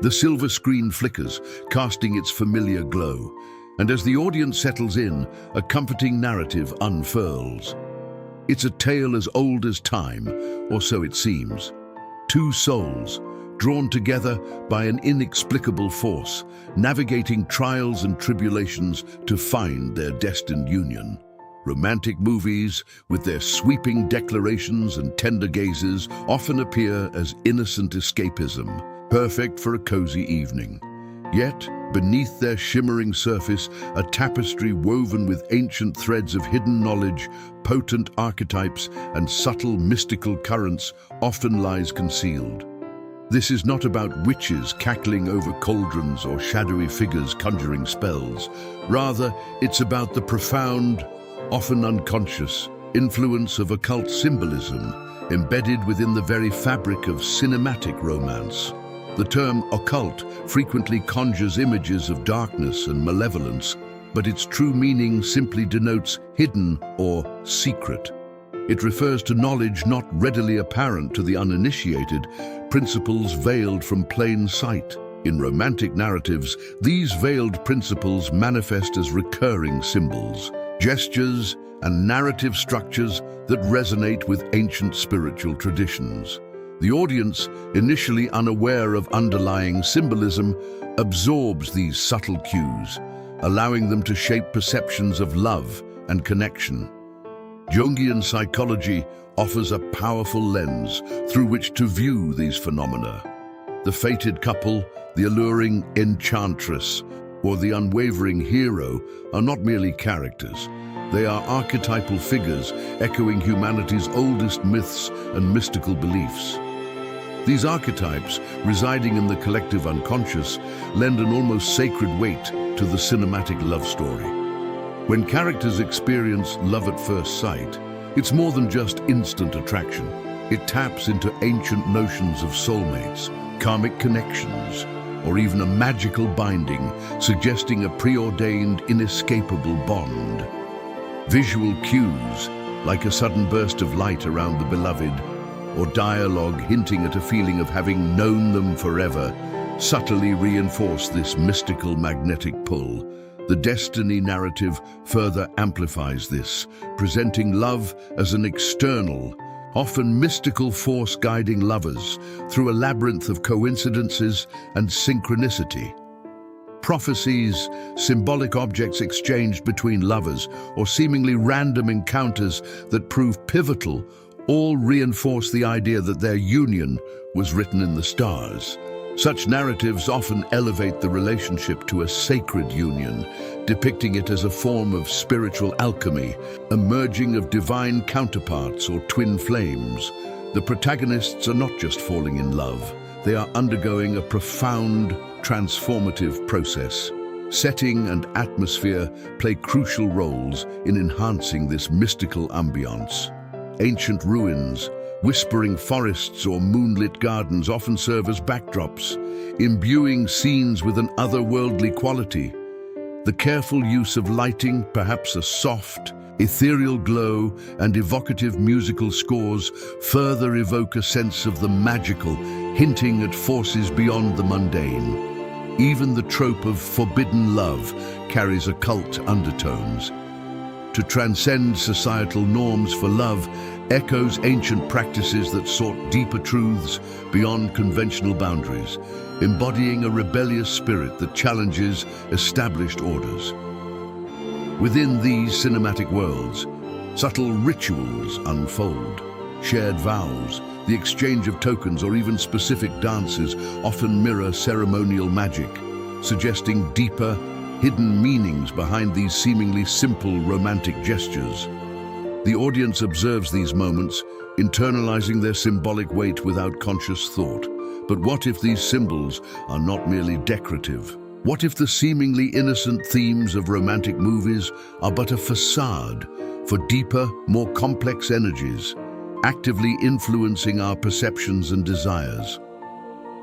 The silver screen flickers, casting its familiar glow, and as the audience settles in, a comforting narrative unfurls. It's a tale as old as time, or so it seems. Two souls, drawn together by an inexplicable force, navigating trials and tribulations to find their destined union. Romantic movies, with their sweeping declarations and tender gazes, often appear as innocent escapism, perfect for a cozy evening. Yet, beneath their shimmering surface, a tapestry woven with ancient threads of hidden knowledge, potent archetypes, and subtle mystical currents often lies concealed. This is not about witches cackling over cauldrons or shadowy figures conjuring spells. Rather, it's about the profound, often unconscious, influence of occult symbolism embedded within the very fabric of cinematic romance. The term occult frequently conjures images of darkness and malevolence, but its true meaning simply denotes hidden or secret. It refers to knowledge not readily apparent to the uninitiated, principles veiled from plain sight. In romantic narratives, these veiled principles manifest as recurring symbols, gestures, and narrative structures that resonate with ancient spiritual traditions. The audience, initially unaware of underlying symbolism, absorbs these subtle cues, allowing them to shape perceptions of love and connection. Jungian psychology offers a powerful lens through which to view these phenomena. The fated couple, the alluring enchantress, or the unwavering hero are not merely characters. They are archetypal figures echoing humanity's oldest myths and mystical beliefs. These archetypes, residing in the collective unconscious, lend an almost sacred weight to the cinematic love story. When characters experience love at first sight, it's more than just instant attraction. It taps into ancient notions of soulmates, karmic connections, or even a magical binding, suggesting a preordained, inescapable bond. Visual cues, like a sudden burst of light around the beloved, or dialogue hinting at a feeling of having known them forever, subtly reinforce this mystical magnetic pull. The destiny narrative further amplifies this, presenting love as an external, often mystical force guiding lovers through a labyrinth of coincidences and synchronicity. Prophecies, symbolic objects exchanged between lovers, or seemingly random encounters that prove pivotal, all reinforce the idea that their union was written in the stars. Such narratives often elevate the relationship to a sacred union, depicting it as a form of spiritual alchemy, a merging of divine counterparts or twin flames. The protagonists are not just falling in love, they are undergoing a profound, transformative process. Setting and atmosphere play crucial roles in enhancing this mystical ambiance. Ancient ruins, whispering forests or moonlit gardens often serve as backdrops, imbuing scenes with an otherworldly quality. The careful use of lighting, perhaps a soft, ethereal glow, and evocative musical scores further evoke a sense of the magical, hinting at forces beyond the mundane. Even the trope of forbidden love carries occult undertones. To transcend societal norms for love echoes ancient practices that sought deeper truths beyond conventional boundaries, embodying a rebellious spirit that challenges established orders. Within these cinematic worlds, subtle rituals unfold. Shared vows, the exchange of tokens, or even specific dances often mirror ceremonial magic, suggesting deeper, hidden meanings behind these seemingly simple romantic gestures. The audience observes these moments, internalizing their symbolic weight without conscious thought. But what if these symbols are not merely decorative? What if the seemingly innocent themes of romantic movies are but a facade for deeper, more complex energies, actively influencing our perceptions and desires?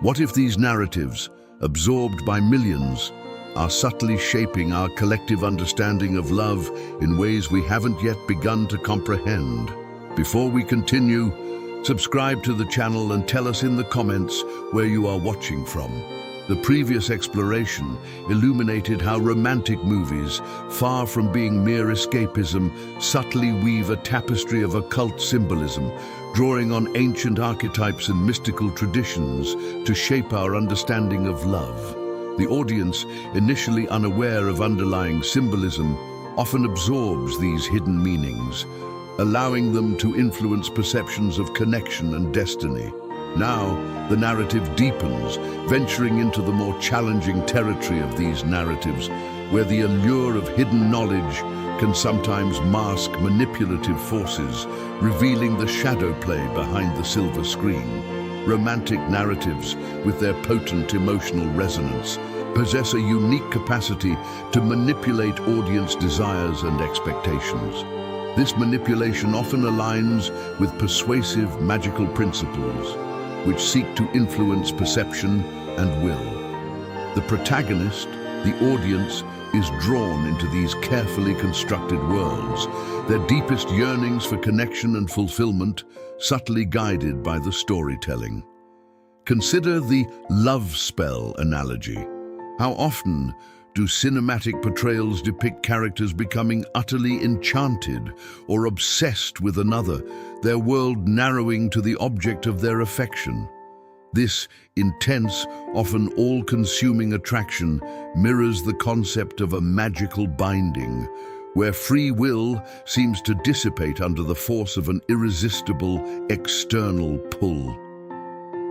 What if these narratives, absorbed by millions, are subtly shaping our collective understanding of love in ways we haven't yet begun to comprehend? Before we continue, subscribe to the channel and tell us in the comments where you are watching from. The previous exploration illuminated how romantic movies, far from being mere escapism, subtly weave a tapestry of occult symbolism, drawing on ancient archetypes and mystical traditions to shape our understanding of love. The audience, initially unaware of underlying symbolism, often absorbs these hidden meanings, allowing them to influence perceptions of connection and destiny. Now, the narrative deepens, venturing into the more challenging territory of these narratives, where the allure of hidden knowledge can sometimes mask manipulative forces, revealing the shadow play behind the silver screen. Romantic narratives, with their potent emotional resonance, possess a unique capacity to manipulate audience desires and expectations. This manipulation often aligns with persuasive magical principles, which seek to influence perception and will. The protagonist, the audience, is drawn into these carefully constructed worlds, their deepest yearnings for connection and fulfillment subtly guided by the storytelling. Consider the love spell analogy. How often do cinematic portrayals depict characters becoming utterly enchanted or obsessed with another, their world narrowing to the object of their affection? This intense, often all-consuming attraction mirrors the concept of a magical binding, where free will seems to dissipate under the force of an irresistible external pull.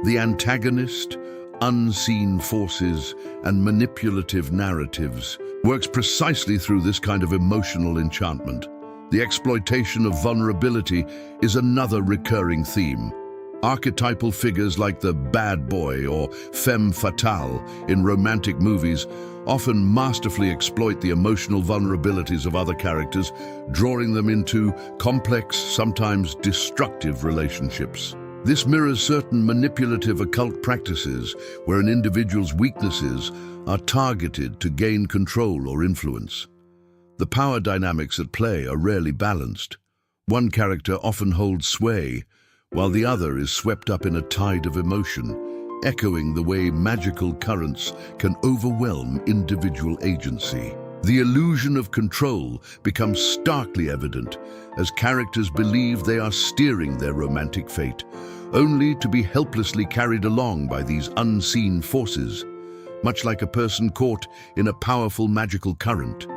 The antagonist, unseen forces, and manipulative narratives works precisely through this kind of emotional enchantment. The exploitation of vulnerability is another recurring theme. Archetypal figures like the bad boy or femme fatale in romantic movies often masterfully exploit the emotional vulnerabilities of other characters, drawing them into complex, sometimes destructive relationships. This mirrors certain manipulative occult practices where an individual's weaknesses are targeted to gain control or influence. The power dynamics at play are rarely balanced. One character often holds sway, while the other is swept up in a tide of emotion, echoing the way magical currents can overwhelm individual agency. The illusion of control becomes starkly evident as characters believe they are steering their romantic fate, only to be helplessly carried along by these unseen forces, much like a person caught in a powerful magical current.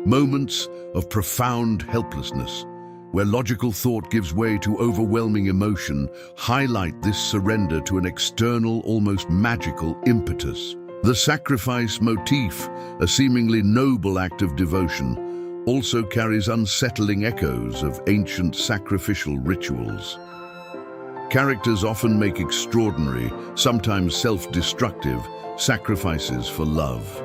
Moments of profound helplessness, where logical thought gives way to overwhelming emotion, highlight this surrender to an external, almost magical impetus. The sacrifice motif, a seemingly noble act of devotion, also carries unsettling echoes of ancient sacrificial rituals. Characters often make extraordinary, sometimes self-destructive, sacrifices for love.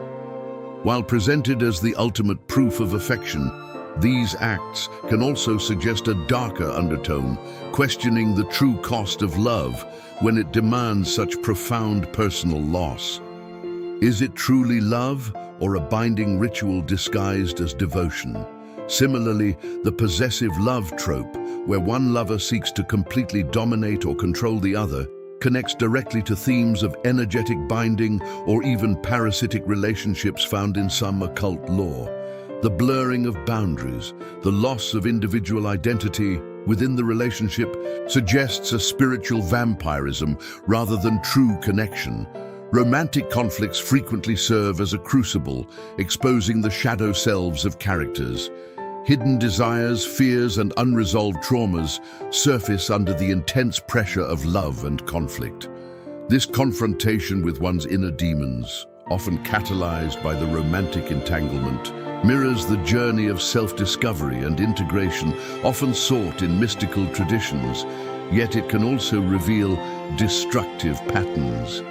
While presented as the ultimate proof of affection, these acts can also suggest a darker undertone, questioning the true cost of love when it demands such profound personal loss. Is it truly love or a binding ritual disguised as devotion? Similarly, the possessive love trope, where one lover seeks to completely dominate or control the other, connects directly to themes of energetic binding or even parasitic relationships found in some occult lore. The blurring of boundaries, the loss of individual identity within the relationship suggests a spiritual vampirism rather than true connection. Romantic conflicts frequently serve as a crucible, exposing the shadow selves of characters. Hidden desires, fears, and unresolved traumas surface under the intense pressure of love and conflict. This confrontation with one's inner demons, often catalyzed by the romantic entanglement, mirrors the journey of self-discovery and integration often sought in mystical traditions, yet it can also reveal destructive patterns.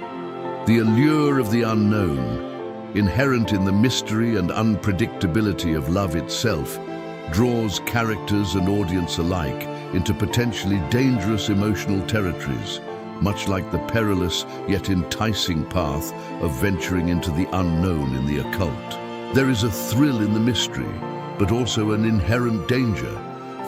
The allure of the unknown, inherent in the mystery and unpredictability of love itself, draws characters and audience alike into potentially dangerous emotional territories, much like the perilous yet enticing path of venturing into the unknown in the occult. There is a thrill in the mystery, but also an inherent danger.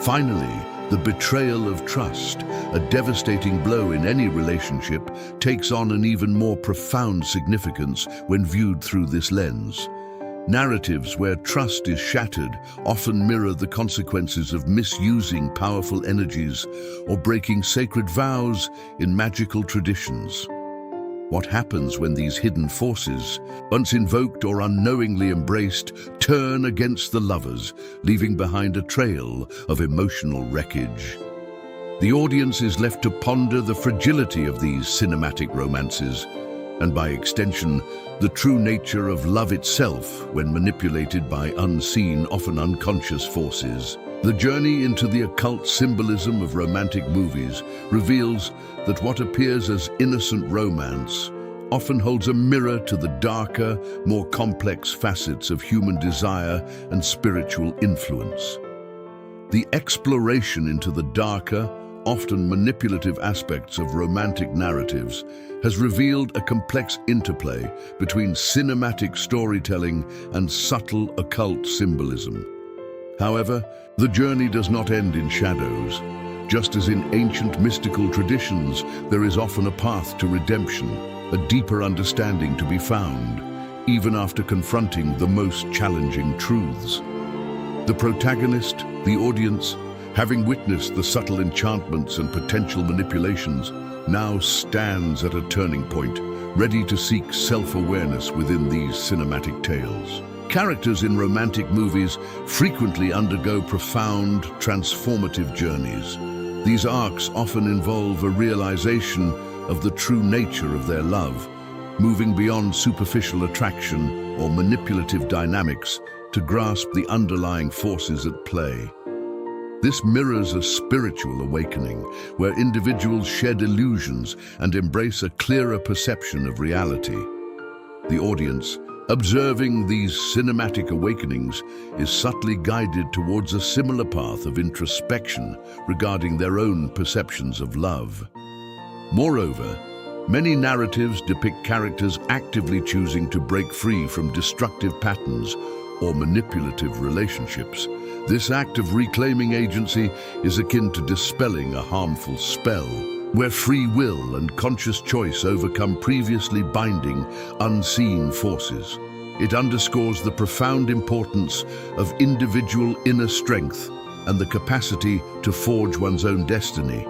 Finally, The betrayal of trust, a devastating blow in any relationship, takes on an even more profound significance when viewed through this lens. Narratives where trust is shattered often mirror the consequences of misusing powerful energies or breaking sacred vows in magical traditions. What happens when these hidden forces, once invoked or unknowingly embraced, turn against the lovers, leaving behind a trail of emotional wreckage? The audience is left to ponder the fragility of these cinematic romances, and by extension, the true nature of love itself when manipulated by unseen, often unconscious forces. The journey into the occult symbolism of romantic movies reveals that what appears as innocent romance often holds a mirror to the darker, more complex facets of human desire and spiritual influence. The exploration into the darker, often manipulative aspects of romantic narratives has revealed a complex interplay between cinematic storytelling and subtle occult symbolism. However, the journey does not end in shadows. Just as in ancient mystical traditions, there is often a path to redemption, a deeper understanding to be found, even after confronting the most challenging truths. The protagonist, the audience, having witnessed the subtle enchantments and potential manipulations, now stands at a turning point, ready to seek self-awareness within these cinematic tales. Characters in romantic movies frequently undergo profound, transformative journeys. These arcs often involve a realization of the true nature of their love, moving beyond superficial attraction or manipulative dynamics to grasp the underlying forces at play. This mirrors a spiritual awakening, where individuals shed illusions and embrace a clearer perception of reality. The audience, observing these cinematic awakenings, is subtly guided towards a similar path of introspection regarding their own perceptions of love. Moreover, many narratives depict characters actively choosing to break free from destructive patterns or manipulative relationships. This act of reclaiming agency is akin to dispelling a harmful spell, where free will and conscious choice overcome previously binding, unseen forces. It underscores the profound importance of individual inner strength and the capacity to forge one's own destiny,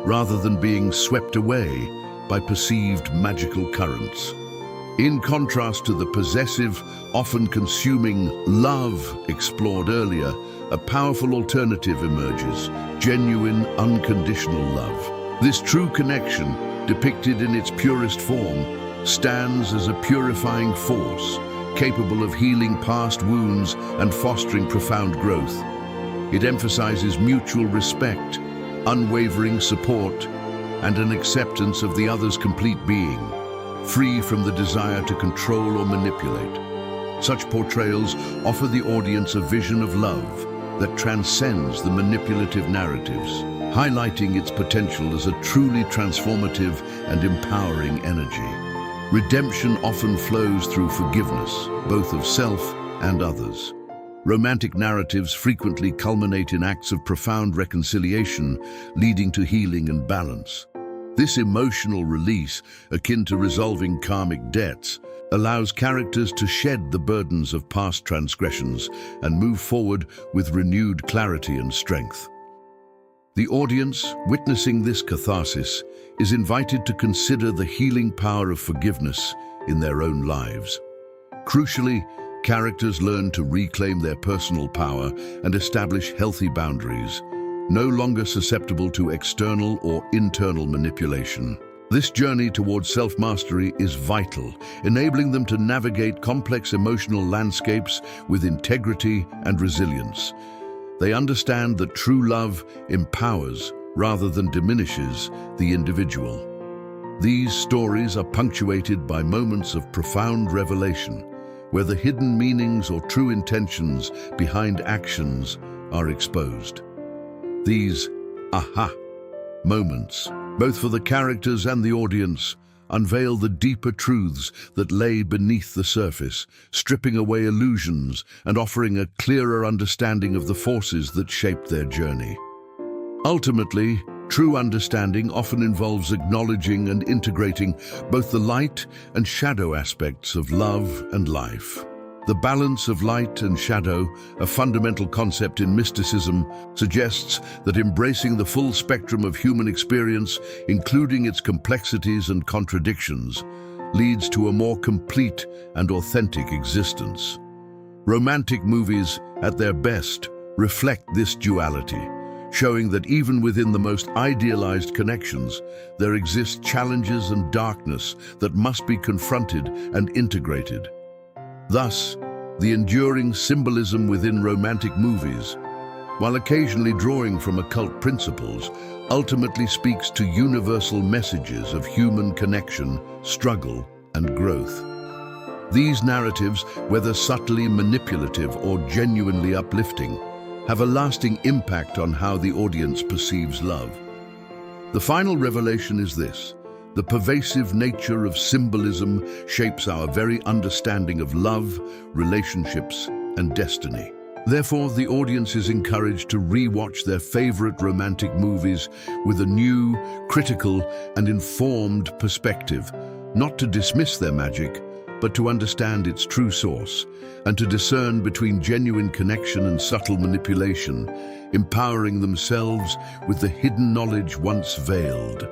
rather than being swept away by perceived magical currents. In contrast to the possessive, often consuming love explored earlier, a powerful alternative emerges: genuine, unconditional love. This true connection, depicted in its purest form, stands as a purifying force, capable of healing past wounds and fostering profound growth. It emphasizes mutual respect, unwavering support, and an acceptance of the other's complete being, free from the desire to control or manipulate. Such portrayals offer the audience a vision of love that transcends the manipulative narratives, highlighting its potential as a truly transformative and empowering energy. Redemption often flows through forgiveness, both of self and others. Romantic narratives frequently culminate in acts of profound reconciliation, leading to healing and balance. This emotional release, akin to resolving karmic debts, allows characters to shed the burdens of past transgressions and move forward with renewed clarity and strength. The audience, witnessing this catharsis, is invited to consider the healing power of forgiveness in their own lives. Crucially, characters learn to reclaim their personal power and establish healthy boundaries, no longer susceptible to external or internal manipulation. This journey towards self-mastery is vital, enabling them to navigate complex emotional landscapes with integrity and resilience. They understand that true love empowers rather than diminishes the individual. These stories are punctuated by moments of profound revelation, where the hidden meanings or true intentions behind actions are exposed. These aha moments, both for the characters and the audience, unveil the deeper truths that lay beneath the surface, stripping away illusions and offering a clearer understanding of the forces that shaped their journey. Ultimately, true understanding often involves acknowledging and integrating both the light and shadow aspects of love and life. The balance of light and shadow, a fundamental concept in mysticism, suggests that embracing the full spectrum of human experience, including its complexities and contradictions, leads to a more complete and authentic existence. Romantic movies, at their best, reflect this duality, showing that even within the most idealized connections, there exist challenges and darkness that must be confronted and integrated. Thus, the enduring symbolism within romantic movies, while occasionally drawing from occult principles, ultimately speaks to universal messages of human connection, struggle, and growth. These narratives, whether subtly manipulative or genuinely uplifting, have a lasting impact on how the audience perceives love. The final revelation is this: the pervasive nature of symbolism shapes our very understanding of love, relationships, and destiny. Therefore, the audience is encouraged to re-watch their favorite romantic movies with a new, critical, and informed perspective, not to dismiss their magic, but to understand its true source, and to discern between genuine connection and subtle manipulation, empowering themselves with the hidden knowledge once veiled.